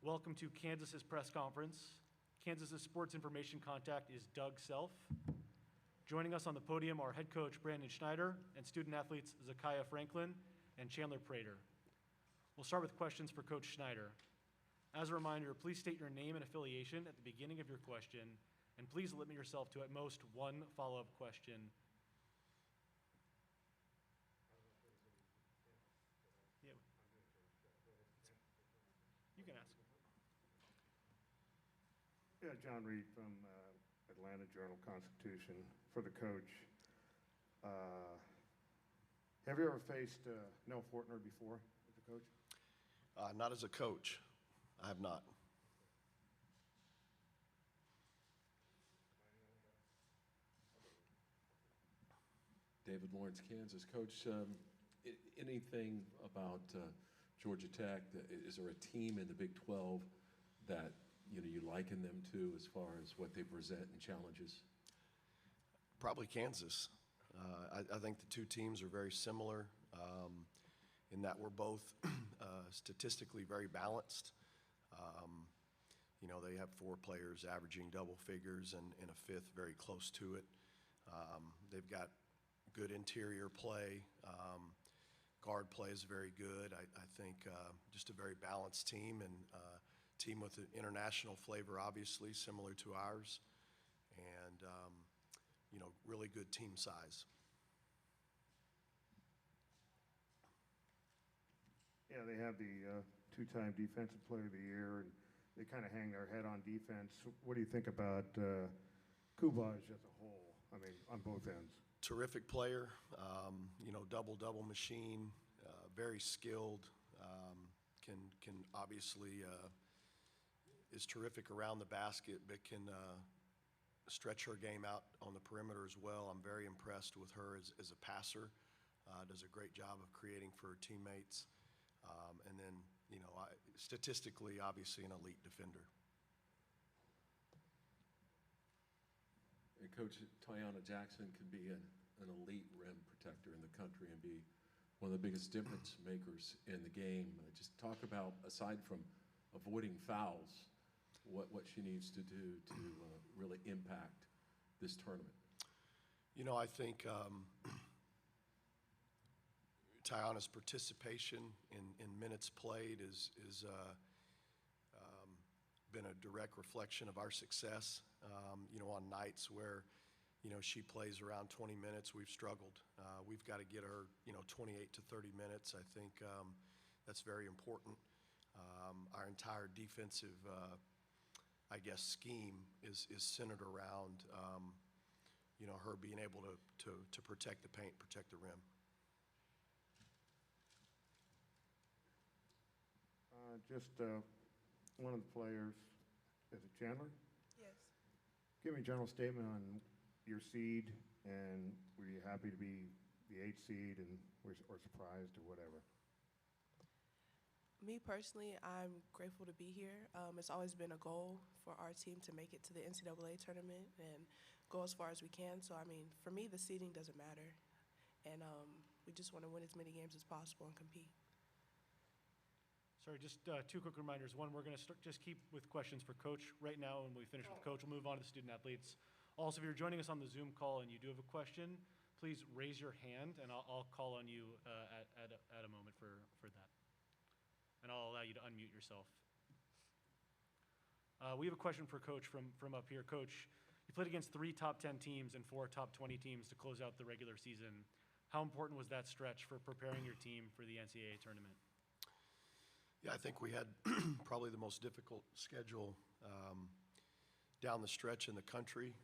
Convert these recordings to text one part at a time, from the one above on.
Welcome to Kansas's press conference. Kansas's sports information contact is Doug Self. Joining us on the podium are head coach Brandon Schneider and student athletes Zakiyah Franklin and Chandler Prater. We'll start with questions for Coach Schneider. As a reminder, please state your name and affiliation at the beginning of your question, and please limit yourself to at most one follow-up question. Yeah. You can ask. Yeah, John Reed from Atlanta Journal-Constitution for the coach. Have you ever faced Nell Fortner before as a coach? Not as a coach. I have not. David Lawrence, Kansas. Coach, anything about Georgia Tech? Is there a team in the Big 12 that you liken them to as far as what they present and challenges? Probably Kansas. I think the two teams are very similar in that we're both statistically very balanced. They have four players averaging double figures and a fifth very close to it. They've got good interior play. Guard play is very good. I think just a very balanced team, and team with an international flavor, obviously, similar to ours, and really good team size. Yeah, they have the two-time Defensive Player of the Year, and they kind of hang their head on defense. What do you think about Kubaj as a whole? I mean, on both ends. Terrific player, double-double machine, very skilled, can obviously is terrific around the basket, but can stretch her game out on the perimeter as well. I'm very impressed with her as a passer. Does a great job of creating for her teammates. And then, statistically, obviously an elite defender. And Coach, Tiana Jackson could be an elite rim protector in the country and be one of the biggest difference makers in the game. Just talk about, aside from avoiding fouls, what she needs to do to really impact this tournament. I think Tiana's participation in minutes played is been a direct reflection of our success. On nights where, she plays around 20 minutes, we've struggled. We've got to get her, 28 to 30 minutes. I think that's very important. Our entire defensive, scheme is centered around, her being able to protect the paint, protect the rim. One of the players, is it Chandler? Yes. Give me a general statement on your seed, and were you happy to be the 8th seed or surprised or whatever? Me personally, I'm grateful to be here. It's always been a goal for our team to make it to the NCAA tournament and go as far as we can. So, for me, the seeding doesn't matter. And we just want to win as many games as possible and compete. Sorry, just two quick reminders. One, we're going to just keep with questions for Coach right now. When we finish with Coach, we'll move on to the student athletes. Also, if you're joining us on the Zoom call and you do have a question, please raise your hand, and I'll call on you at a moment for that. And I'll allow you to unmute yourself. We have a question for Coach from up here. Coach, you played against 3 top 10 teams and 4 top 20 teams to close out the regular season. How important was that stretch for preparing your team for the NCAA tournament? Yeah, I think we had probably the most difficult schedule down the stretch in the country.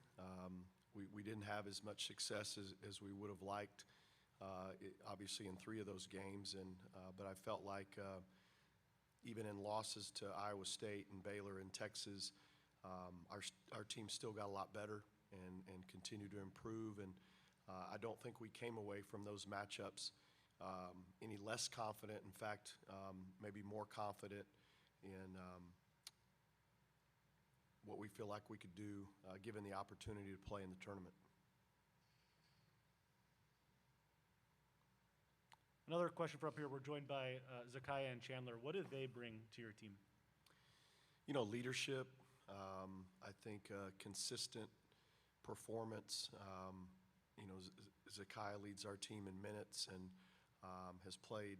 We didn't have as much success as we would have liked, obviously in 3 of those games. But I felt like even in losses to Iowa State and Baylor and Texas, our team still got a lot better and continued to improve. And I don't think we came away from those matchups any less confident. In fact, maybe more confident in what we feel like we could do given the opportunity to play in the tournament. Another question for up here. We're joined by Zakiyah and Chandler. What do they bring to your team? Leadership, I think consistent performance. Zakiyah leads our team in minutes and has played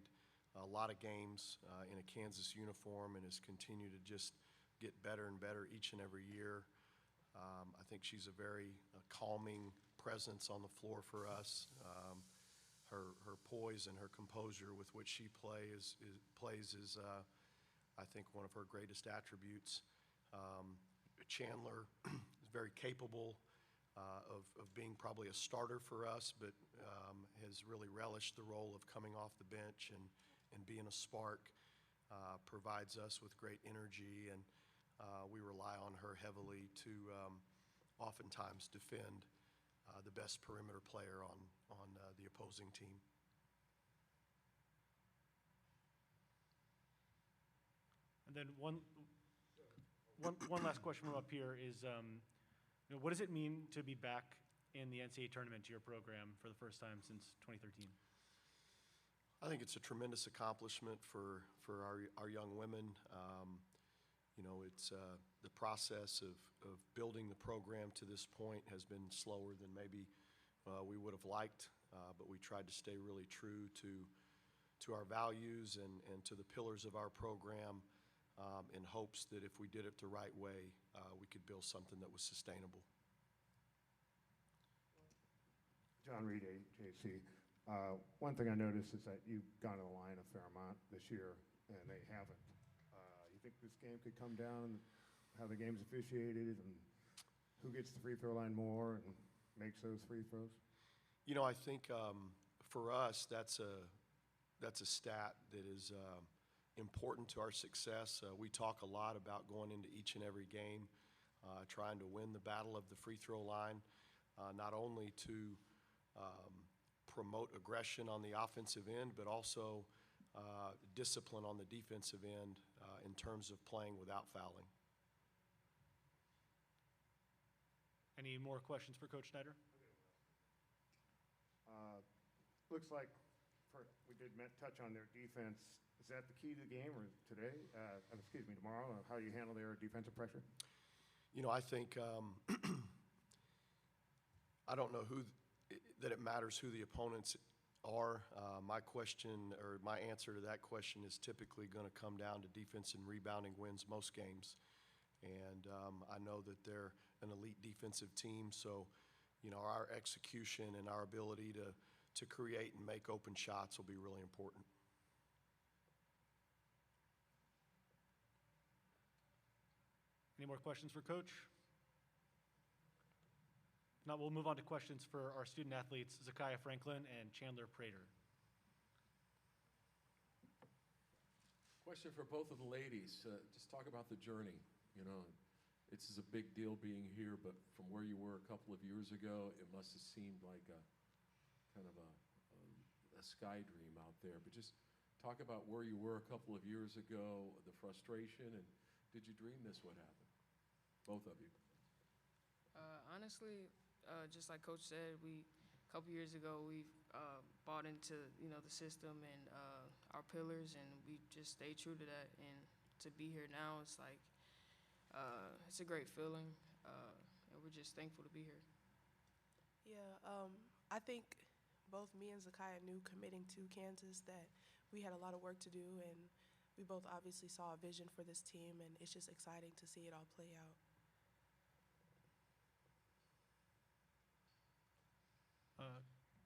a lot of games in a Kansas uniform and has continued to just get better and better each and every year. I think she's a very calming presence on the floor for us. Her poise and her composure with which she plays is I think, one of her greatest attributes. Chandler is very capable of being probably a starter for us, but has really relished the role of coming off the bench and being a spark. Provides us with great energy, and we rely on her heavily to oftentimes defend the best perimeter player on the opposing team. And then one last question from up here is, what does it mean to be back in the NCAA tournament to your program for the first time since 2013? I think it's a tremendous accomplishment for our young women. It's the process of building the program to this point has been slower than maybe we would have liked, but we tried to stay really true to our values and to the pillars of our program in hopes that if we did it the right way, we could build something that was sustainable. John Reed, AJC. One thing I noticed is that you've gone to the line a fair amount this year, and they haven't. You think this game could come down and how the game's officiated and who gets the free throw line more and makes those free throws? I think for us, that's a stat that is important to our success. We talk a lot about going into each and every game, trying to win the battle of the free throw line, not only to promote aggression on the offensive end, but also discipline on the defensive end in terms of playing without fouling. Any more questions for Coach Schneider? Looks like we did touch on their defense. Is that the key to the game, or today? Tomorrow? How you handle their defensive pressure? I think I don't know that it matters who the opponents are. My answer to that question is typically going to come down to defense and rebounding wins most games. And I know that they're an elite defensive team, so our execution and our ability to create and make open shots will be really important. Any more questions for Coach? If not, we'll move on to questions for our student athletes, Zakiyah Franklin and Chandler Prater. Question for both of the ladies. Just talk about the journey. This is a big deal being here, but from where you were a couple of years ago, it must have seemed like a kind of a sky dream out there. But just talk about where you were a couple of years ago, the frustration, and did you dream this would happen? Both of you. Honestly, just like Coach said, a couple years ago we bought into the system and our pillars, and we just stayed true to that. And to be here now, it's like it's a great feeling, and we're just thankful to be here. Yeah, I think both me and Zakiyah knew committing to Kansas that we had a lot of work to do, and we both obviously saw a vision for this team, and it's just exciting to see it all play out.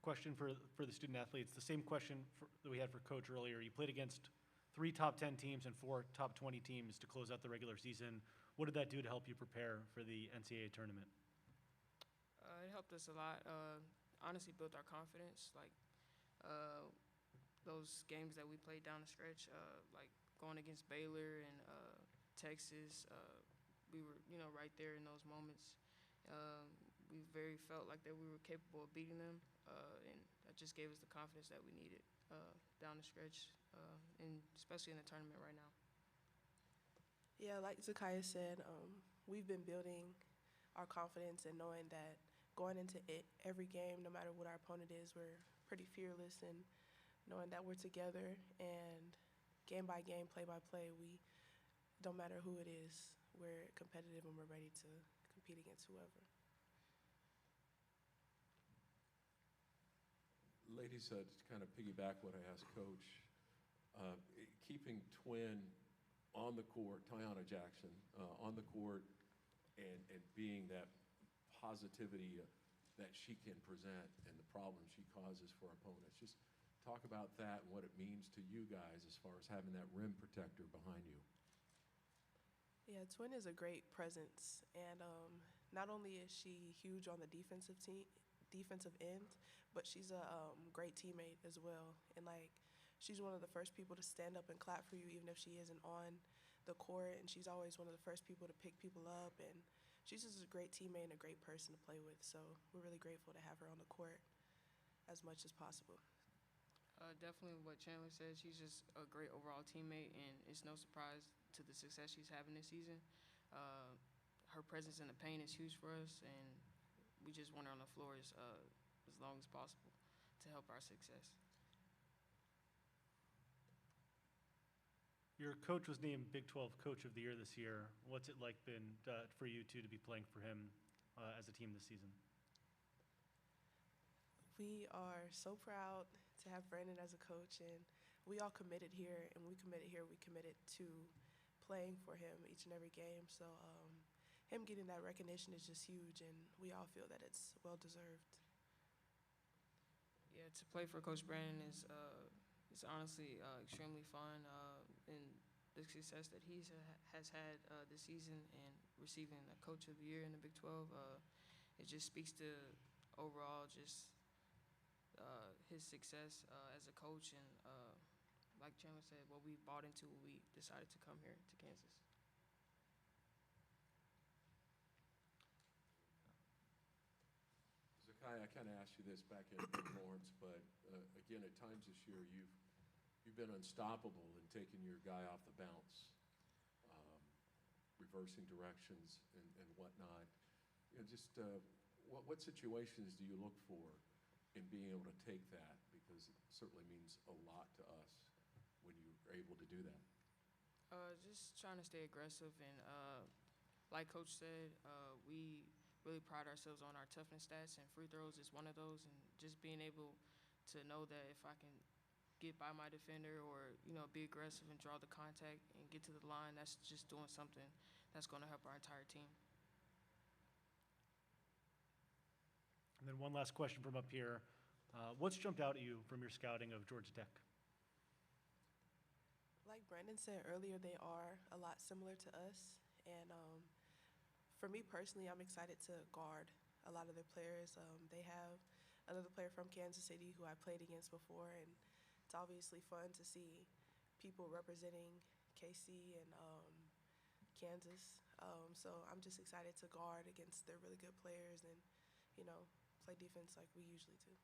Question for the student athletes, the same question that we had for Coach earlier. You played against 3 top 10 teams and 4 top 20 teams to close out the regular season. What did that do to help you prepare for the NCAA tournament? It helped us a lot. Honestly, built our confidence. Like those games that we played down the stretch, like going against Baylor and Texas, we were right there in those moments. We very felt like that we were capable of beating them, and that just gave us the confidence that we needed down the stretch, and especially in the tournament right now. Yeah, like Zakiyah said, we've been building our confidence and knowing that going into every game, no matter what our opponent is, we're pretty fearless, and knowing that we're together and game by game, play by play, we don't matter who it is, we're competitive and we're ready to compete against whoever. Ladies, to kind of piggyback what I asked Coach, keeping Twin on the court, Tiana Jackson, on the court and being that positivity that she can present and the problems she causes for opponents. Just talk about that and what it means to you guys as far as having that rim protector behind you. Yeah, Twin is a great presence, and not only is she huge on the defensive end, but she's a great teammate as well. And like, she's one of the first people to stand up and clap for you, even if she isn't on the court. And she's always one of the first people to pick people up. And she's just a great teammate and a great person to play with. So we're really grateful to have her on the court as much as possible. Definitely what Chandler said. She's just a great overall teammate, and it's no surprise to the success she's having this season. Her presence in the paint is huge for us, and we just want her on the floor as long as possible to help our success. Your coach was named Big 12 Coach of the Year this year. What's it like been for you two to be playing for him as a team this season? We are so proud to have Brandon as a coach, and we all committed here, and we committed to playing for him each and every game. So him getting that recognition is just huge, and we all feel that it's well-deserved. Yeah, to play for Coach Brandon is honestly extremely fun, and the success that he has had this season and receiving the Coach of the Year in the Big 12, it just speaks to overall just his success as a coach, and like Chandler said, what we bought into when we decided to come here to Kansas. Zakiyah, I kind of asked you this back in Lawrence, but again, at times this year, you've been unstoppable in taking your guy off the bounce, reversing directions and whatnot. You know, just what situations do you look for in being able to take that? Because it certainly means a lot to us when you're able to do that. Just trying to stay aggressive, and like Coach said, we really pride ourselves on our toughness stats, and free throws is one of those. And just being able to know that if I can get by my defender or be aggressive and draw the contact and get to the line, that's just doing something that's going to help our entire team. And then one last question from up here. What's jumped out at you from your scouting of Georgia Tech? Like Brandon said earlier, they are a lot similar to us. And for me personally, I'm excited to guard a lot of their players. They have another player from Kansas City who I played against before, and it's obviously fun to see people representing KC and Kansas. So I'm just excited to guard against their really good players and, play defense like we usually do.